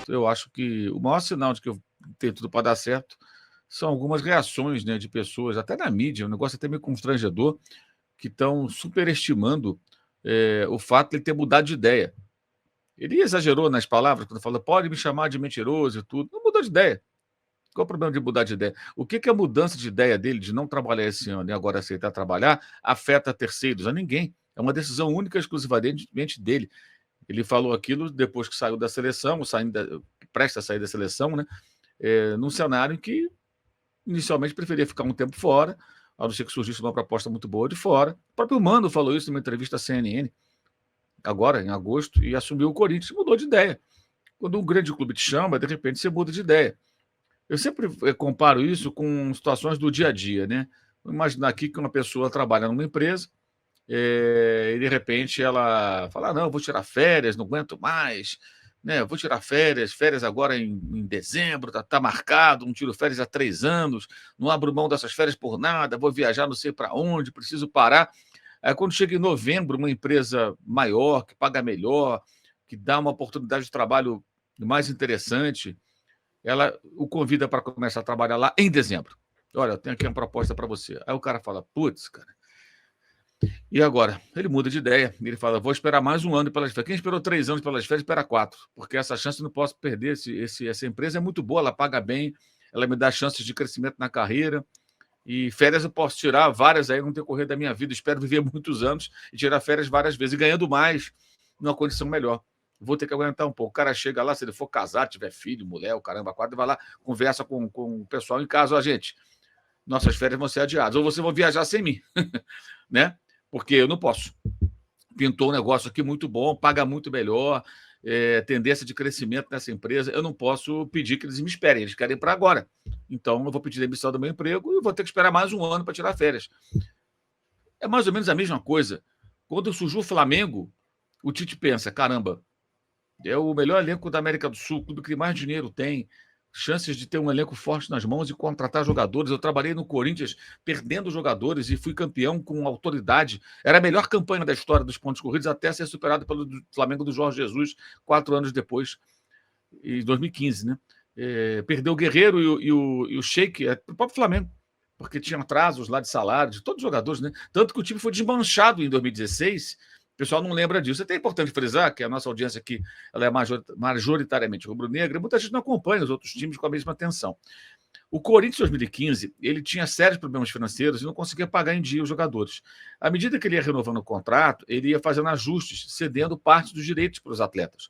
certo. Eu acho que o maior sinal de que eu tenho tudo para dar certo são algumas reações, né, de pessoas, até na mídia, um negócio até meio constrangedor, que estão superestimando o fato de ele ter mudado de ideia. Ele exagerou nas palavras quando falou, pode me chamar de mentiroso e tudo. Não mudou de ideia. Qual o problema de mudar de ideia? O que, que a mudança de ideia dele, de não trabalhar esse ano e agora aceitar trabalhar, afeta terceiros? A ninguém. É uma decisão única e exclusivamente dele. Ele falou aquilo depois que saiu da seleção, presta a sair da seleção, né? Num cenário em que inicialmente preferia ficar um tempo fora, a não ser que surgisse uma proposta muito boa de fora. O próprio Mano falou isso numa entrevista à CNN, agora, em agosto, e assumiu o Corinthians, mudou de ideia. Quando um grande clube te chama, de repente você muda de ideia. Eu sempre comparo isso com situações do dia a dia, né? Vou imaginar aqui que uma pessoa trabalha numa empresa e de repente ela fala: não, vou tirar férias, não aguento mais, né? Vou tirar férias agora em dezembro, tá marcado, não tiro férias há 3 anos, não abro mão dessas férias por nada, vou viajar não sei para onde, preciso parar. Aí quando chega em novembro, uma empresa maior, que paga melhor, que dá uma oportunidade de trabalho mais interessante, ela o convida para começar a trabalhar lá em dezembro. Olha, eu tenho aqui uma proposta para você. Aí o cara fala, putz, cara, e agora? Ele muda de ideia. Ele fala, vou esperar mais um ano pelas férias. Quem esperou 3 anos pelas férias, espera 4, porque essa chance eu não posso perder. Essa empresa é muito boa, ela paga bem, ela me dá chances de crescimento na carreira, e férias eu posso tirar várias aí no decorrer da minha vida. Espero viver muitos anos e tirar férias várias vezes, e ganhando mais, numa condição melhor. Vou ter que aguentar um pouco. O cara chega lá, se ele for casado, tiver filho, mulher, o caramba, quatro, vai lá, conversa com o pessoal em casa. Ó, gente, nossas férias vão ser adiadas. Ou vocês vão viajar sem mim, né? Porque eu não posso. Pintou um negócio aqui muito bom, paga muito melhor, tendência de crescimento nessa empresa. Eu não posso pedir que eles me esperem, eles querem para agora. Então, eu vou pedir demissão do meu emprego e vou ter que esperar mais um ano para tirar férias. É mais ou menos a mesma coisa. Quando surgiu o Flamengo, o Tite pensa, caramba, é o melhor elenco da América do Sul, o clube que mais dinheiro tem, chances de ter um elenco forte nas mãos e contratar jogadores. Eu trabalhei no Corinthians perdendo jogadores e fui campeão com autoridade. Era a melhor campanha da história dos pontos corridos até ser superado pelo Flamengo do Jorge Jesus 4 anos depois, em 2015, né? Perdeu o Guerreiro e o Sheik, o próprio Flamengo, porque tinha atrasos lá de salário de todos os jogadores, né? Tanto que o time foi desmanchado em 2016. O pessoal não lembra disso. É até importante frisar que a nossa audiência aqui ela é majoritariamente rubro-negra, e muita gente não acompanha os outros times com a mesma atenção. O Corinthians, em 2015, ele tinha sérios problemas financeiros e não conseguia pagar em dia os jogadores. À medida que ele ia renovando o contrato, ele ia fazendo ajustes, cedendo parte dos direitos para os atletas.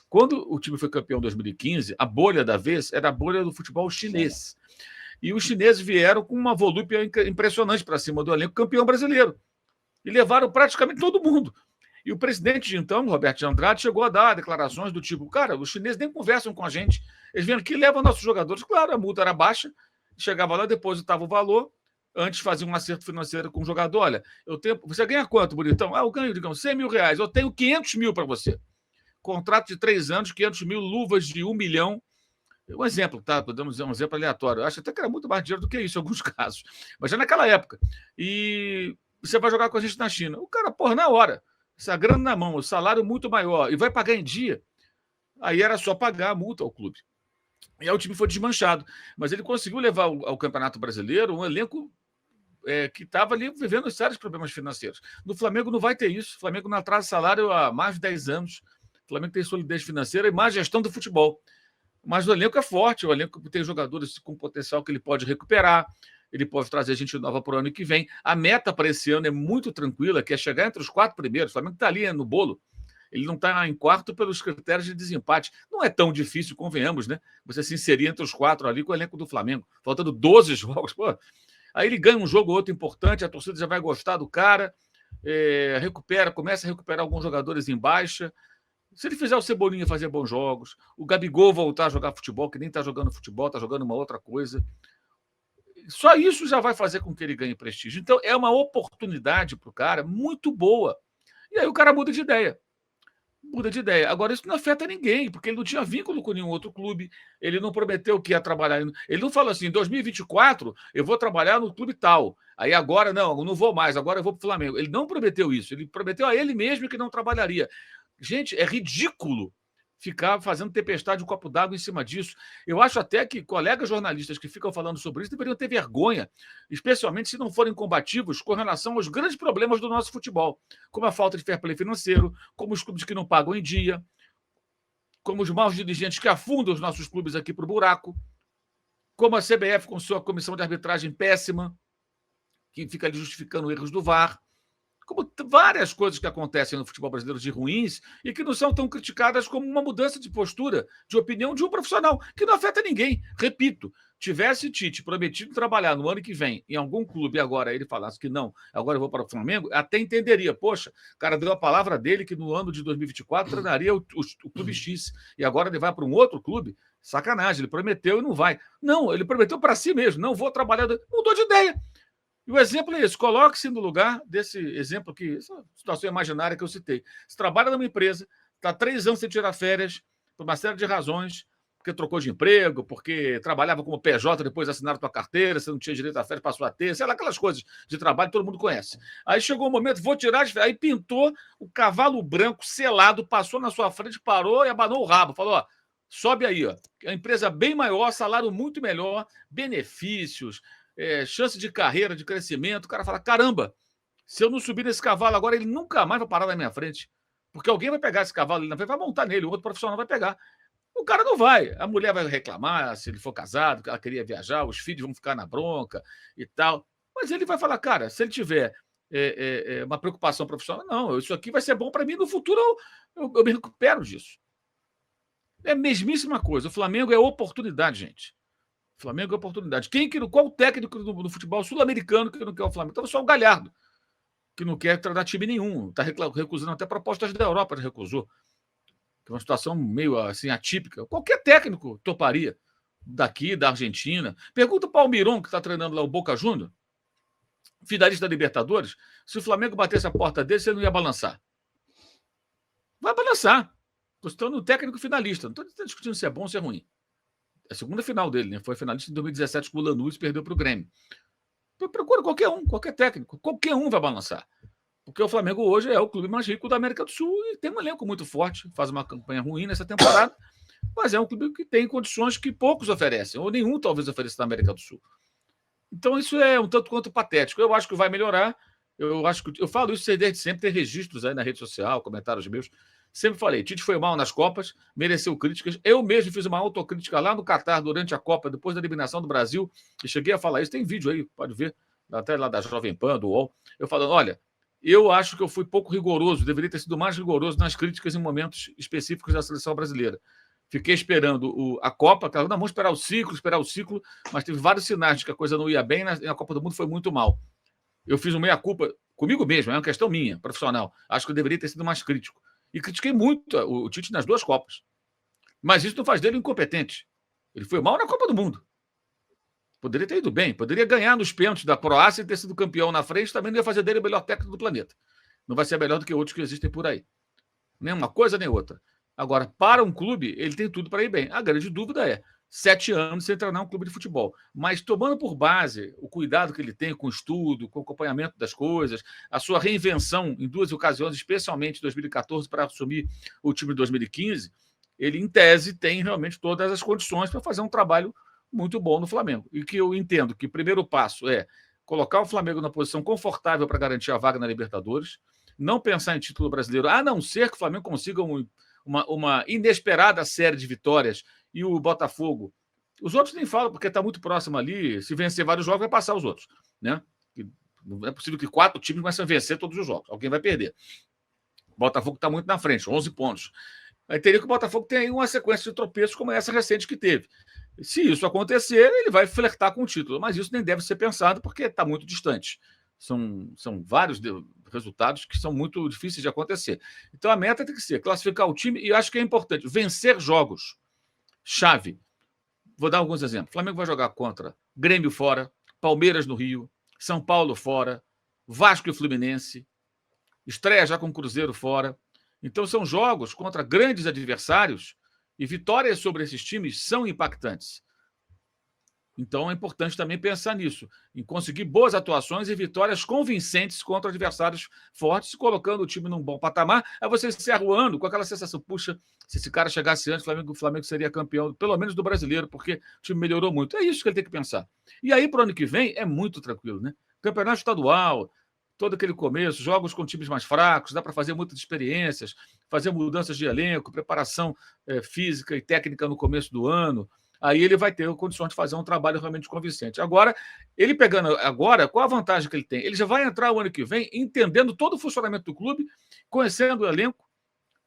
Quando o time foi campeão em 2015, a bolha da vez era a bolha do futebol chinês. E os chineses vieram com uma volúpia impressionante para cima do elenco campeão brasileiro. E levaram praticamente todo mundo. E o presidente de então, Roberto de Andrade, chegou a dar declarações do tipo, cara, os chineses nem conversam com a gente, eles vêm aqui e levam nossos jogadores. Claro, a multa era baixa, chegava lá, depositava o valor, antes fazia um acerto financeiro com o jogador. Olha, você ganha quanto, bonitão? Eu ganho, digamos, 100 mil reais, eu tenho 500 mil para você. Contrato de 3 anos, 500 mil, luvas de 1 milhão. Um exemplo, tá? Podemos dizer um exemplo aleatório. Eu acho até que era muito mais dinheiro do que isso em alguns casos. Mas já naquela época. E você vai jogar com a gente na China. O cara, porra, na hora. Essa grana na mão, o salário muito maior. E vai pagar em dia. Aí era só pagar a multa ao clube. E aí o time foi desmanchado. Mas ele conseguiu levar ao Campeonato Brasileiro um elenco que estava ali vivendo sérios problemas financeiros. No Flamengo não vai ter isso. O Flamengo não atrasa salário há mais de 10 anos. O Flamengo tem solidez financeira e má gestão do futebol. Mas o elenco é forte, o elenco tem jogadores com potencial que ele pode recuperar, ele pode trazer gente nova para o ano que vem. A meta para esse ano é muito tranquila, que é chegar entre os 4 primeiros. O Flamengo está ali no bolo. Ele não está em quarto pelos critérios de desempate. Não é tão difícil, convenhamos, né? Você se inserir entre os 4 ali com o elenco do Flamengo. Faltando 12 jogos. Pô. Aí ele ganha um jogo ou outro importante, a torcida já vai gostar do cara, começa a recuperar alguns jogadores em baixa. Se ele fizer o Cebolinha fazer bons jogos, o Gabigol voltar a jogar futebol, que nem está jogando futebol, está jogando uma outra coisa, só isso já vai fazer com que ele ganhe prestígio. Então, é uma oportunidade para o cara muito boa. E aí o cara muda de ideia. Muda de ideia. Agora, isso não afeta ninguém, porque ele não tinha vínculo com nenhum outro clube, ele não prometeu que ia trabalhar. Ele não falou assim, em 2024 eu vou trabalhar no clube tal. Aí agora, não vou mais, agora eu vou para o Flamengo. Ele não prometeu isso, ele prometeu a ele mesmo que não trabalharia. Gente, é ridículo ficar fazendo tempestade de copo d'água em cima disso. Eu acho até que colegas jornalistas que ficam falando sobre isso deveriam ter vergonha, especialmente se não forem combativos com relação aos grandes problemas do nosso futebol, como a falta de fair play financeiro, como os clubes que não pagam em dia, como os maus dirigentes que afundam os nossos clubes aqui para o buraco, como a CBF com sua comissão de arbitragem péssima, que fica ali justificando erros do VAR, como várias coisas que acontecem no futebol brasileiro de ruins e que não são tão criticadas como uma mudança de postura, de opinião de um profissional, que não afeta ninguém. Repito, tivesse Tite prometido trabalhar no ano que vem em algum clube e agora ele falasse que não, agora eu vou para o Flamengo, até entenderia. Poxa, o cara deu a palavra dele que no ano de 2024 treinaria o clube X e agora ele vai para um outro clube. Sacanagem, ele prometeu e não vai. Não, ele prometeu para si mesmo, não vou trabalhar. Mudou de ideia. E o exemplo é esse: coloque-se no lugar desse exemplo que, essa situação imaginária que eu citei. Você trabalha numa empresa, está 3 anos sem tirar férias, por uma série de razões, porque trocou de emprego, porque trabalhava como PJ, depois assinaram tua carteira, você não tinha direito a férias, passou a ter, sei lá, aquelas coisas de trabalho que todo mundo conhece. Aí chegou o momento, vou tirar de férias. Aí pintou o cavalo branco selado, passou na sua frente, parou e abanou o rabo. Falou, ó, sobe aí, ó. A empresa bem maior, salário muito melhor, benefícios, chance de carreira, de crescimento. O cara fala, caramba, se eu não subir nesse cavalo agora, ele nunca mais vai parar na minha frente. Porque alguém vai pegar esse cavalo ali na frente, vai montar nele, o outro profissional vai pegar. O cara não vai. A mulher vai reclamar se ele for casado, que ela queria viajar, os filhos vão ficar na bronca e tal. Mas ele vai falar, cara, se ele tiver uma preocupação profissional, não, isso aqui vai ser bom para mim, no futuro eu me recupero disso. É a mesmíssima coisa. O Flamengo é oportunidade, gente. O Flamengo é oportunidade. Qual técnico do futebol sul-americano que não quer o Flamengo? Então, só o Galhardo, que não quer treinar time nenhum. Está recusando até propostas da Europa, ele recusou. Que é uma situação meio assim atípica. Qualquer técnico toparia daqui, da Argentina. Pergunta para o Almiron, que está treinando lá o Boca Júnior, finalista da Libertadores, se o Flamengo batesse a porta dele, ele não ia balançar. Vai balançar. Estou citando o técnico finalista. Não estou discutindo se é bom ou se é ruim. É a segunda final dele, né? Foi finalista em 2017 com o Lanús e perdeu para o Grêmio. Então, procura qualquer técnico. Qualquer um vai balançar. Porque o Flamengo hoje é o clube mais rico da América do Sul e tem um elenco muito forte, faz uma campanha ruim nessa temporada, mas é um clube que tem condições que poucos oferecem, ou nenhum talvez ofereça na América do Sul. Então isso é um tanto quanto patético. Eu acho que vai melhorar. Eu falo isso desde sempre, tem registros aí na rede social, comentários meus. Sempre falei, Tite foi mal nas Copas, mereceu críticas. Eu mesmo fiz uma autocrítica lá no Catar durante a Copa, depois da eliminação do Brasil, e cheguei a falar isso. Tem vídeo aí, pode ver, até lá da Jovem Pan, do UOL, eu falando, olha, eu acho que eu fui pouco rigoroso, deveria ter sido mais rigoroso nas críticas em momentos específicos da seleção brasileira. Fiquei esperando a Copa, não, vamos esperar o ciclo, mas teve vários sinais de que a coisa não ia bem, e a Copa do Mundo foi muito mal. Eu fiz uma meia-culpa comigo mesmo, é uma questão minha, profissional. Acho que eu deveria ter sido mais crítico. E critiquei muito o Tite nas 2 Copas. Mas isso não faz dele incompetente. Ele foi mal na Copa do Mundo. Poderia ter ido bem, poderia ganhar nos pênaltis da Croácia e ter sido campeão na frente, também não ia fazer dele o melhor técnico do planeta. Não vai ser melhor do que outros que existem por aí. Nem uma coisa, nem outra. Agora, para um clube, ele tem tudo para ir bem. A grande dúvida é 7 anos sem treinar um clube de futebol. Mas tomando por base o cuidado que ele tem com o estudo, com o acompanhamento das coisas, a sua reinvenção em 2 ocasiões, especialmente em 2014, para assumir o time de 2015, ele, em tese, tem realmente todas as condições para fazer um trabalho muito bom no Flamengo. E que eu entendo que o primeiro passo é colocar o Flamengo na posição confortável para garantir a vaga na Libertadores, não pensar em título brasileiro, a não ser que o Flamengo consiga uma inesperada série de vitórias e o Botafogo. Os outros nem falam, porque está muito próximo ali. Se vencer vários jogos, vai passar os outros. Né? Não é possível que 4 times comecem a vencer todos os jogos. Alguém vai perder. O Botafogo está muito na frente, 11 pontos. Aí teria que o Botafogo ter aí uma sequência de tropeços como essa recente que teve. Se isso acontecer, ele vai flertar com o título. Mas isso nem deve ser pensado, porque está muito distante. São vários resultados que são muito difíceis de acontecer. Então, a meta tem que ser classificar o time, e acho que é importante, vencer jogos. Chave. Vou dar alguns exemplos. O Flamengo vai jogar contra Grêmio fora, Palmeiras no Rio, São Paulo fora, Vasco e Fluminense, estreia já com o Cruzeiro fora. Então, são jogos contra grandes adversários e vitórias sobre esses times são impactantes. Então é importante também pensar nisso, em conseguir boas atuações e vitórias convincentes contra adversários fortes, colocando o time num bom patamar. Aí você encerra o ano com aquela sensação, puxa, se esse cara chegasse antes, o Flamengo seria campeão, pelo menos do brasileiro, porque o time melhorou muito. É isso que ele tem que pensar. E aí, para o ano que vem, é muito tranquilo, né? Campeonato estadual, todo aquele começo, jogos com times mais fracos, dá para fazer muitas experiências, fazer mudanças de elenco, preparação física e técnica no começo do ano. Aí ele vai ter condições de fazer um trabalho realmente convincente. Agora, ele pegando agora, qual a vantagem que ele tem? Ele já vai entrar o ano que vem entendendo todo o funcionamento do clube, conhecendo o elenco,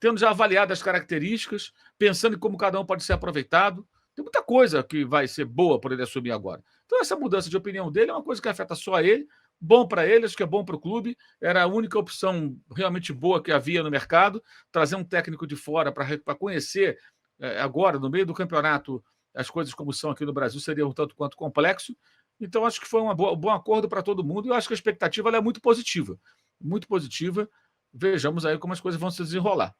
tendo já avaliado as características, pensando em como cada um pode ser aproveitado. Tem muita coisa que vai ser boa por ele assumir agora. Então, essa mudança de opinião dele é uma coisa que afeta só ele, bom para ele, acho que é bom para o clube. Era a única opção realmente boa que havia no mercado, trazer um técnico de fora para conhecer agora, no meio do campeonato, as coisas como são aqui no Brasil, seria um tanto quanto complexo. Então, acho que foi um bom acordo para todo mundo e eu acho que a expectativa é muito positiva. Muito positiva. Vejamos aí como as coisas vão se desenrolar.